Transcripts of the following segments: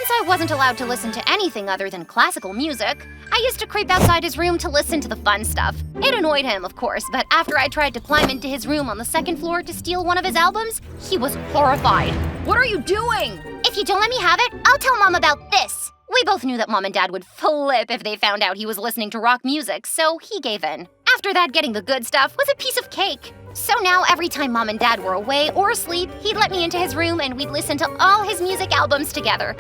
Since I wasn't allowed to listen to anything other than classical music, I used to creep outside his room to listen to the fun stuff. It annoyed him, of course, but after I tried to climb into his room on the second floor to steal one of his albums, he was horrified. "What are you doing?" "If you don't let me have it, I'll tell Mom about this." We both knew that Mom and Dad would flip if they found out he was listening to rock music, so he gave in. After that, getting the good stuff was a piece of cake. So now, every time Mom and Dad were away or asleep, he'd let me into his room and we'd listen to all his music albums together.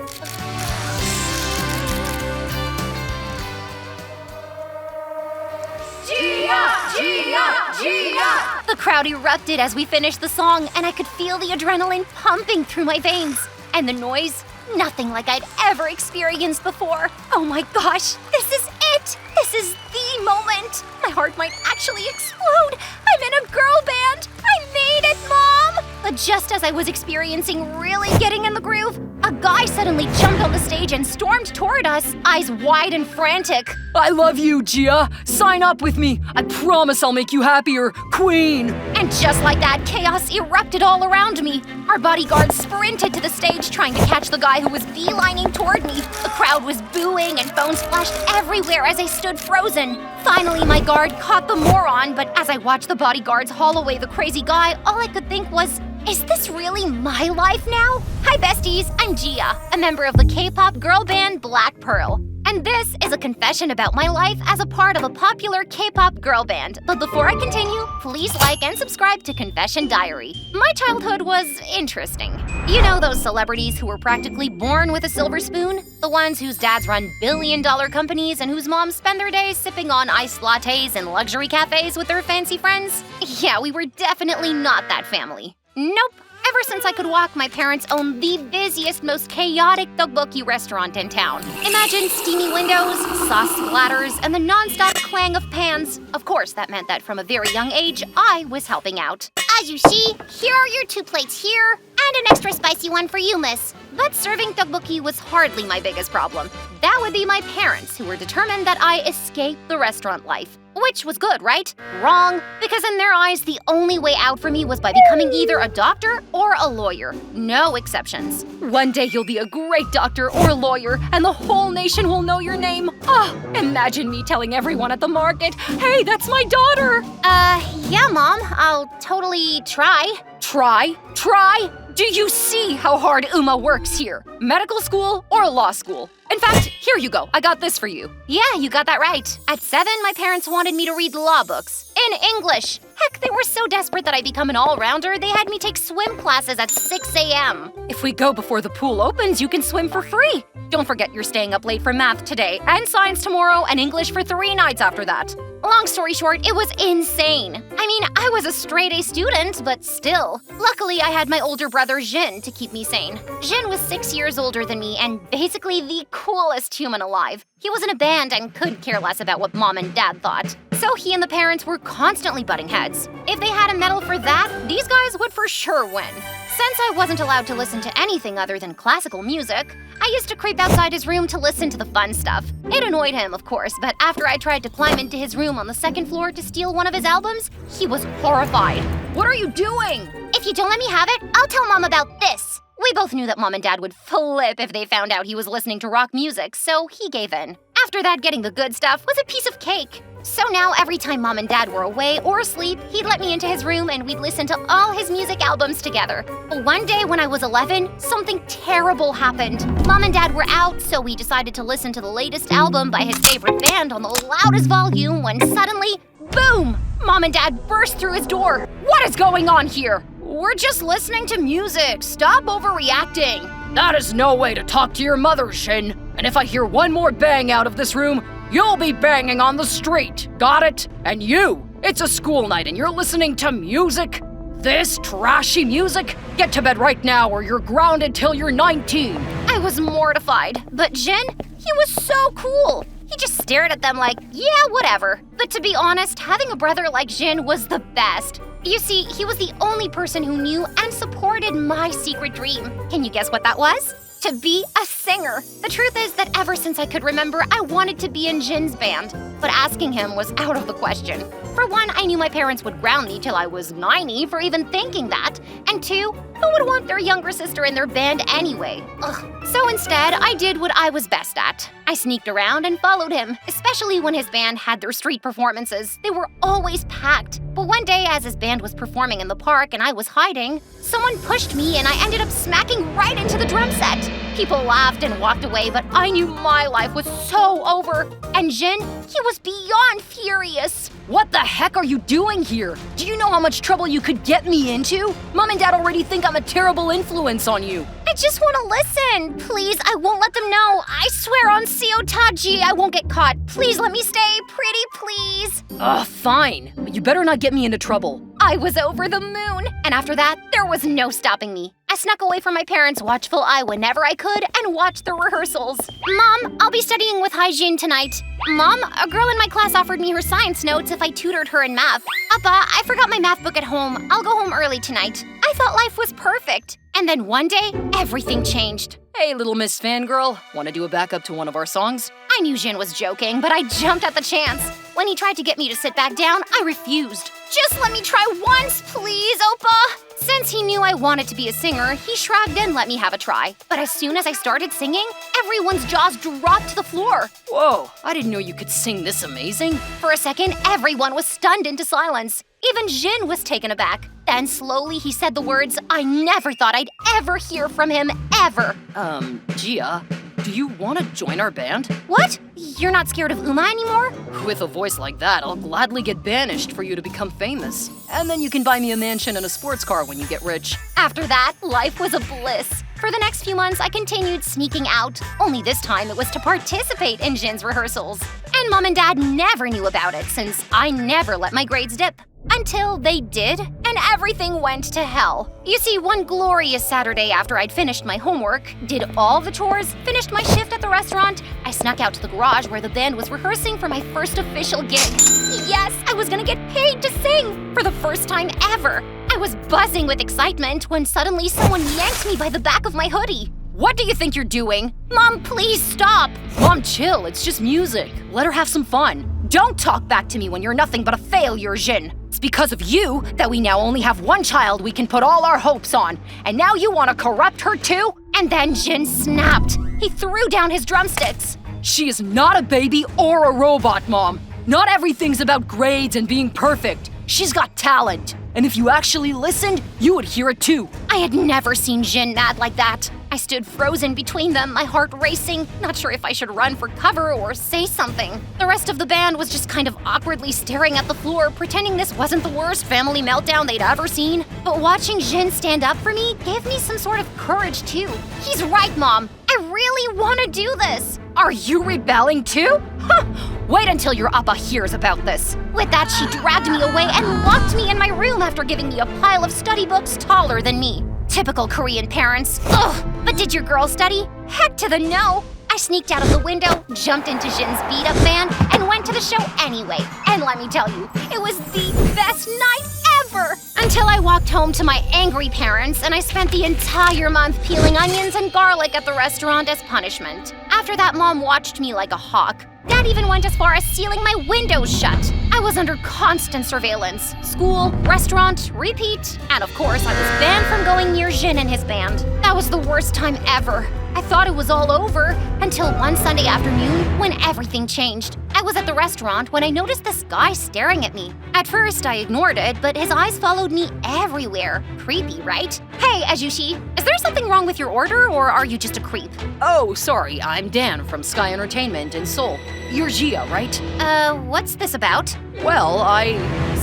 Gia! Gia! Gia! The crowd erupted as we finished the song, and I could feel the adrenaline pumping through my veins. And the noise, nothing like I'd ever experienced before. Oh my gosh, this is it! This is the moment! My heart might actually explode! I'm in a girl band! I made it, Mom! But just as I was experiencing really getting in the groove, a guy suddenly jumped on the stage and stormed toward us, eyes wide and frantic. "I love you, Gia. Sign up with me. I promise I'll make you happier, Queen." And just like that, chaos erupted all around me. Our bodyguards sprinted to the stage trying to catch the guy who was beelining toward me. The crowd was booing and phones flashed everywhere as I stood frozen. Finally, my guard caught the moron, but as I watched the bodyguards haul away the crazy guy, all I could think was, is this really my life now? Hi besties, I'm Gia, a member of the K-pop girl band Black Pearl. And this is a confession about my life as a part of a popular K-pop girl band. But before I continue, please like and subscribe to Confession Diary. My childhood was interesting. You know those celebrities who were practically born with a silver spoon? The ones whose dads run billion-dollar companies and whose moms spend their days sipping on iced lattes in luxury cafes with their fancy friends? Yeah, we were definitely not that family. Nope. Ever since I could walk, my parents owned the busiest, most chaotic tteokbokki restaurant in town. Imagine steamy windows, sauce splatters, and the non-stop clang of pans. Of course, that meant that from a very young age, I was helping out. As you see, here are your 2 plates here, and an extra spicy one for you, miss. But serving tteokbokki was hardly my biggest problem. That would be my parents, who were determined that I escape the restaurant life. Which was good, right? Wrong, because in their eyes, the only way out for me was by becoming either a doctor or a lawyer. No exceptions. One day you'll be a great doctor or lawyer, and the whole nation will know your name. Oh, imagine me telling everyone at the market, "Hey, that's my daughter!" Yeah, Mom, I'll totally try. Try? Try? Do you see how hard Uma works here? Medical school or law school? In fact, here you go. I got this for you. Yeah, you got that right. At 7, my parents wanted me to read law books. In English. Heck, they were so desperate that I become an all-rounder, they had me take swim classes at 6 a.m. If we go before the pool opens, you can swim for free. Don't forget you're staying up late for math today, and science tomorrow, and English for 3 nights after that. Long story short, it was insane. I mean, I was a straight-A student, but still. Luckily, I had my older brother Jin to keep me sane. Jin was 6 years older than me and basically the coolest human alive. He was in a band and could care less about what Mom and Dad thought. So he and the parents were constantly butting heads. If they had a medal for that, these guys would for sure win. Since I wasn't allowed to listen to anything other than classical music, I used to creep outside his room to listen to the fun stuff. It annoyed him, of course, but after I tried to climb into his room on the second floor to steal one of his albums, he was horrified. "What are you doing?" "If you don't let me have it, I'll tell Mom about this." We both knew that Mom and Dad would flip if they found out he was listening to rock music, so he gave in. After that, getting the good stuff was a piece of cake. So now, every time Mom and Dad were away or asleep, he'd let me into his room and we'd listen to all his music albums together. But one day when I was 11, something terrible happened. Mom and Dad were out, so we decided to listen to the latest album by his favorite band on the loudest volume when suddenly, boom! Mom and Dad burst through his door. What is going on here? "We're just listening to music. Stop overreacting." That is no way to talk to your mother, Shin. And if I hear one more bang out of this room, you'll be banging on the street. Got it? And you, it's a school night and you're listening to music? This trashy music? Get to bed right now or you're grounded till you're 19. I was mortified, but Jin, he was so cool. He just stared at them like, yeah, whatever. But to be honest, having a brother like Jin was the best. You see, he was the only person who knew and supported my secret dream. Can you guess what that was? To be a singer. The truth is that ever since I could remember, I wanted to be in Jin's band. But asking him was out of the question. For one, I knew my parents would ground me till I was 90 for even thinking that. And two, Who would want their younger sister in their band anyway? Ugh. So instead, I did what I was best at. I sneaked around and followed him, especially when his band had their street performances. They were always packed. But one day, as his band was performing in the park and I was hiding, someone pushed me and I ended up smacking right into the drum set. People laughed and walked away, but I knew my life was so over. And Jin, he was beyond furious. What the heck are you doing here? Do you know how much trouble you could get me into? Mom and Dad already think I'm a terrible influence on you. I just want to listen. Please, I won't let them know. I swear on Seotaji I won't get caught. Please let me stay. Pretty please. Fine. But you better not get me into trouble. I was over the moon. And after that, there was no stopping me. I snuck away from my parents' watchful eye whenever I could and watched the rehearsals. Mom, I'll be studying with Haijin tonight. Mom, a girl in my class offered me her science notes if I tutored her in math. Appa, I forgot my math book at home. I'll go home early tonight. I thought life was perfect. And then one day, everything changed. Hey, little Miss Fangirl. Want to do a backup to one of our songs? I knew Jin was joking, but I jumped at the chance. When he tried to get me to sit back down, I refused. Just let me try once, please, Oppa! Since he knew I wanted to be a singer, he shrugged and let me have a try. But as soon as I started singing, everyone's jaws dropped to the floor. Whoa, I didn't know you could sing this amazing. For a second, everyone was stunned into silence. Even Jin was taken aback. Then slowly he said the words I never thought I'd ever hear from him, ever. Gia, do you want to join our band? What? You're not scared of Uma anymore? With a voice like that, I'll gladly get banished for you to become famous. And then you can buy me a mansion and a sports car when you get rich. After that, life was a bliss. For the next few months, I continued sneaking out. Only this time it was to participate in Jin's rehearsals. And Mom and Dad never knew about it since I never let my grades dip. Until they did, and everything went to hell. You see, one glorious Saturday after I'd finished my homework, did all the chores, finished my shift at the restaurant, I snuck out to the garage where the band was rehearsing for my first official gig. Yes, I was gonna get paid to sing for the first time ever. I was buzzing with excitement when suddenly someone yanked me by the back of my hoodie. What do you think you're doing? Mom, please stop! Mom, chill, it's just music. Let her have some fun. Don't talk back to me when you're nothing but a failure, Jin. It's because of you that we now only have one child we can put all our hopes on. And now you want to corrupt her too? And then Jin snapped. He threw down his drumsticks. She is not a baby or a robot, Mom. Not everything's about grades and being perfect. She's got talent. And if you actually listened, you would hear it too. I had never seen Jin mad like that. I stood frozen between them, my heart racing, not sure if I should run for cover or say something. The rest of the band was just kind of awkwardly staring at the floor, pretending this wasn't the worst family meltdown they'd ever seen. But watching Jin stand up for me gave me some sort of courage too. He's right, Mom. I really want to do this. Are you rebelling too? Huh. Wait until your Appa hears about this. With that, she dragged me away and locked me in my room after giving me a pile of study books taller than me. Typical Korean parents. Ugh! But did your girl study? Heck to the no! I sneaked out of the window, jumped into Jin's beat-up van, and went to the show anyway. And let me tell you, it was the best night ever! Until I walked home to my angry parents, and I spent the entire month peeling onions and garlic at the restaurant as punishment. After that, Mom watched me like a hawk. Dad even went as far as sealing my windows shut. I was under constant surveillance. School, restaurant, repeat. And of course, I was banned from going near Jin and his band. That was the worst time ever. I thought it was all over until one Sunday afternoon when everything changed. I was at the restaurant when I noticed this guy staring at me. At first, I ignored it, but his eyes followed me everywhere. Creepy, right? Hey, Ajushi, is there something wrong with your order, or are you just a creep? Oh, sorry, I'm Dan from Sky Entertainment in Seoul. You're Gia, right? What's this about? Well,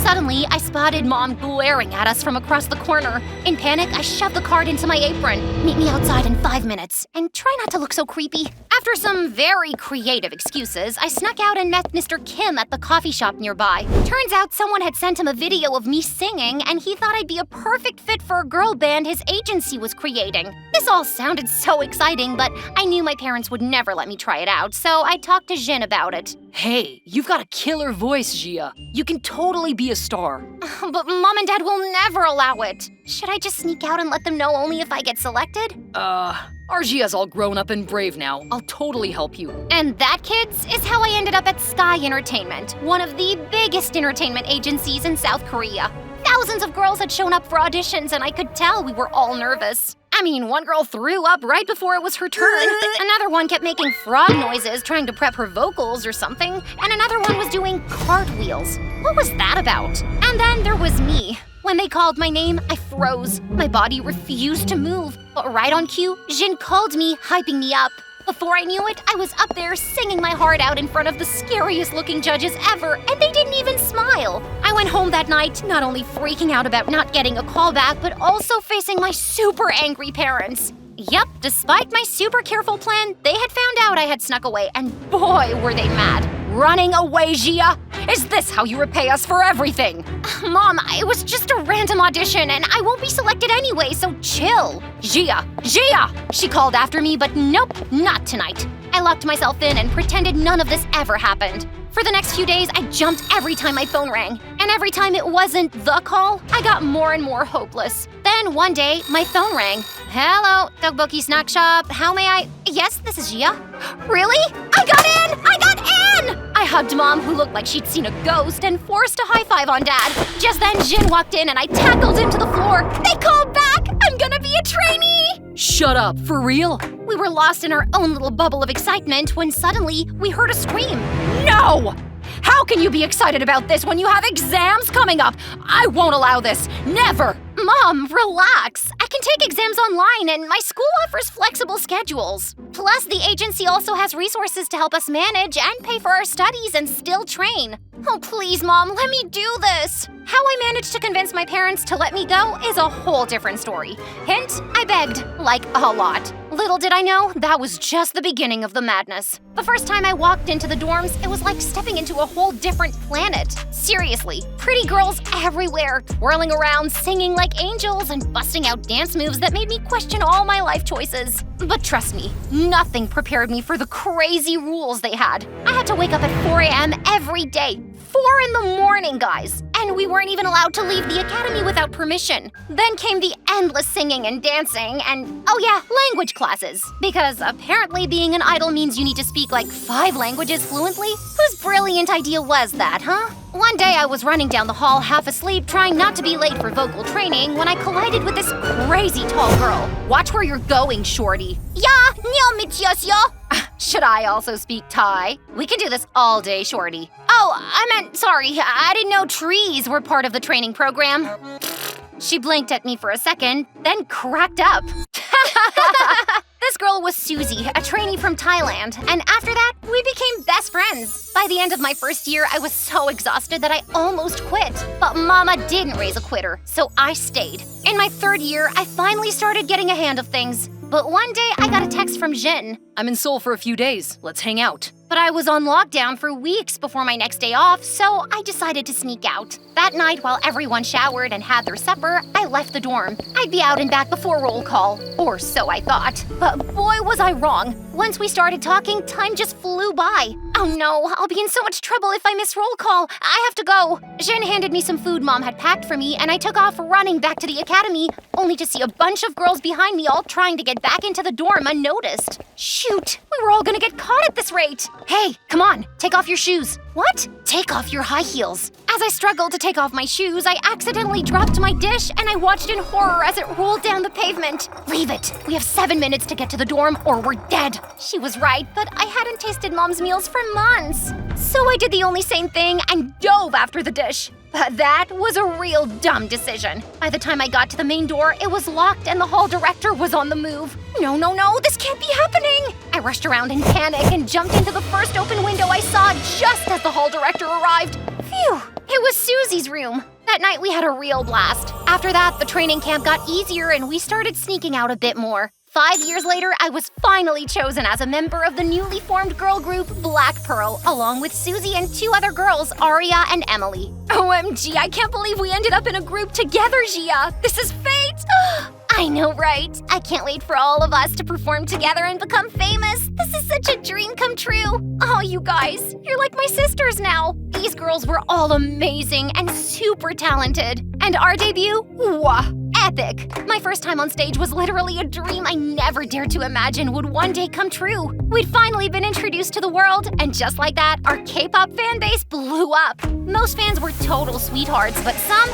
Suddenly, I spotted Mom glaring at us from across the corner. In panic, I shoved the card into my apron. Meet me outside in 5 minutes, and try not to look so creepy. After some very creative excuses, I snuck out and met Mr. Kim at the coffee shop nearby. Turns out someone had sent him a video of me singing, and he thought I'd be a perfect fit for a girl band his agency was creating. This all sounded so exciting, but I knew my parents would never let me try it out, so I talked to Jin about it. Hey, you've got a killer voice, Gia. You can totally be a star. But Mom and Dad will never allow it. Should I just sneak out and let them know only if I get selected? Our Gia's all grown up and brave now. I'll totally help you. And that, kids, is how I ended up at Sky Entertainment, one of the biggest entertainment agencies in South Korea. Thousands of girls had shown up for auditions, and I could tell we were all nervous. I mean, one girl threw up right before it was her turn. Another one kept making frog noises, trying to prep her vocals or something. And another one was doing cartwheels. What was that about? And then there was me. When they called my name, I froze. My body refused to move. But right on cue, Jin called me, hyping me up. Before I knew it, I was up there singing my heart out in front of the scariest looking judges ever, and they didn't even smile. I went home that night, not only freaking out about not getting a call back, but also facing my super angry parents. Yep, despite my super careful plan, they had found out I had snuck away, and boy, were they mad. Running away, Gia? Is this how you repay us for everything? Mom, it was just a random audition, and I won't be selected anyway, so chill. Gia! She called after me, but nope, not tonight. I locked myself in and pretended none of this ever happened. For the next few days, I jumped every time my phone rang. And every time it wasn't the call, I got more and more hopeless. Then one day, my phone rang. Hello, Tteokbokki Snack Shop. How may I? Yes, this is Gia. Really? I got in! I hugged Mom, who looked like she'd seen a ghost, and forced a high five on Dad. Just then, Jin walked in and I tackled him to the floor. They called back! I'm gonna be a trainee! Shut up, for real? We were lost in our own little bubble of excitement when suddenly we heard a scream. No! How can you be excited about this when you have exams coming up? I won't allow this. Never! Mom, relax. I can take exams online and my school offers flexible schedules. Plus, the agency also has resources to help us manage and pay for our studies and still train. Oh, please, Mom, let me do this. How I managed to convince my parents to let me go is a whole different story. Hint, I begged, like a lot. Little did I know, that was just the beginning of the madness. The first time I walked into the dorms, it was like stepping into a whole different planet. Seriously, pretty girls everywhere, twirling around, singing like angels, and busting out dance moves that made me question all my life choices. But trust me, nothing prepared me for the crazy rules they had. I had to wake up at 4 a.m. every day. 4 in the morning, guys. And we weren't even allowed to leave the academy without permission. Then came the endless singing and dancing and, oh yeah, language classes. Because apparently being an idol means you need to speak like 5 languages fluently. Whose brilliant idea was that, huh? One day I was running down the hall half asleep trying not to be late for vocal training when I collided with this crazy tall girl. Watch where you're going, shorty. Yeah, should I also speak Thai? We can do this all day, shorty. Oh, I meant, sorry, I didn't know trees were part of the training program. She blinked at me for a second, then cracked up. This girl was Susie, a trainee from Thailand, and after that, we became best friends. By the end of my first year, I was so exhausted that I almost quit. But Mama didn't raise a quitter, so I stayed. In my 3rd year, I finally started getting a hand of things. But one day, I got a text from Jin. I'm in Seoul for a few days. Let's hang out. But I was on lockdown for weeks before my next day off, so I decided to sneak out. That night, while everyone showered and had their supper, I left the dorm. I'd be out and back before roll call, or so I thought. But boy, was I wrong. Once we started talking, time just flew by. Oh no, I'll be in so much trouble if I miss roll call. I have to go. Jin handed me some food Mom had packed for me, and I took off running back to the academy, only to see a bunch of girls behind me all trying to get back into the dorm unnoticed. Shoot, we were all gonna get caught at this rate. Hey, come on, take off your shoes. What? Take off your high heels. As I struggled to take off my shoes, I accidentally dropped my dish and I watched in horror as it rolled down the pavement. Leave it. We have 7 minutes to get to the dorm or we're dead. She was right, but I hadn't tasted Mom's meals for months. So I did the only sane thing and dove after the dish. But that was a real dumb decision. By the time I got to the main door, it was locked and the hall director was on the move. No, this can't be happening! I rushed around in panic and jumped into the first open window I saw just as the hall director arrived. Phew, it was Susie's room. That night we had a real blast. After that, the training camp got easier and we started sneaking out a bit more. 5 years later, I was finally chosen as a member of the newly formed girl group Black Pearl, along with Susie and 2 other girls, Aria and Emily. OMG, I can't believe we ended up in a group together, Gia! This is fate! I know, right? I can't wait for all of us to perform together and become famous. This is such a dream come true. Oh, you guys, you're like my sisters now. These girls were all amazing and super talented. And our debut? Wah! Epic! My first time on stage was literally a dream I never dared to imagine would one day come true. We'd finally been introduced to the world, and just like that, our K-pop fan base blew up. Most fans were total sweethearts, but some,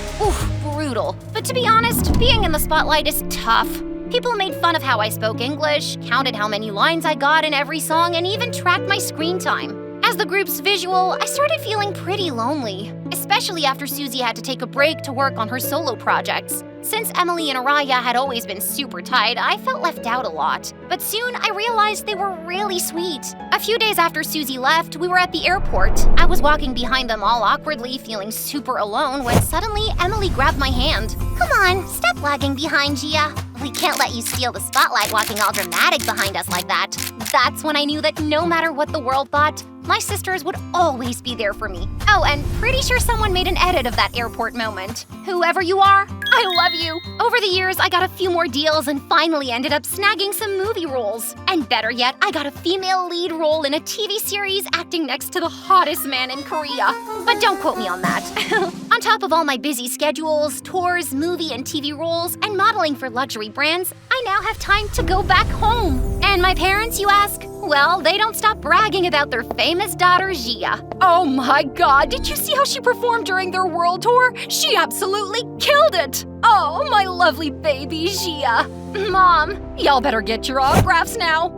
brutal. But to be honest, being in the spotlight is tough. People made fun of how I spoke English, counted how many lines I got in every song, and even tracked my screen time. As the group's visual, I started feeling pretty lonely, especially after Susie had to take a break to work on her solo projects. Since Emily and Araya had always been super tight, I felt left out a lot. But soon I realized they were really sweet. A few days after Susie left, we were at the airport. I was walking behind them all awkwardly, feeling super alone, when suddenly Emily grabbed my hand. Come on, stop lagging behind, Gia. We can't let you steal the spotlight walking all dramatic behind us like that. That's when I knew that no matter what the world thought, my sisters would always be there for me. Oh, and pretty sure someone made an edit of that airport moment. Whoever you are, I love you. Over the years, I got a few more deals and finally ended up snagging some movie roles. And better yet, I got a female lead role in a TV series acting next to the hottest man in Korea. But don't quote me on that. On top of all my busy schedules, tours, movie and TV roles, and modeling for luxury brands, I now have time to go back home. And my parents, you ask? Well, they don't stop bragging about their famous daughter, Gia. Oh my god, did you see how she performed during their world tour? She absolutely killed it! Oh, my lovely baby Gia. Mom, Y'all better get your autographs now.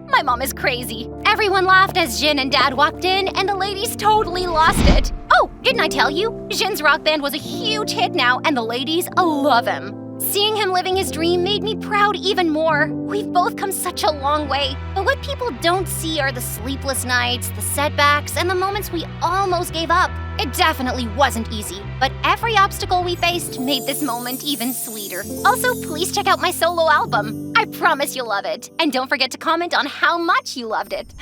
my mom is crazy. Everyone laughed as Jin and Dad walked in, and the ladies totally lost it. Oh, didn't I tell you? Jin's rock band was a huge hit now, and the ladies love him. Seeing him living his dream made me proud even more. We've both come such a long way, but what people don't see are the sleepless nights, the setbacks, and the moments we almost gave up. It definitely wasn't easy, but every obstacle we faced made this moment even sweeter. Also, please check out my solo album. I promise you'll love it. And don't forget to comment on how much you loved it.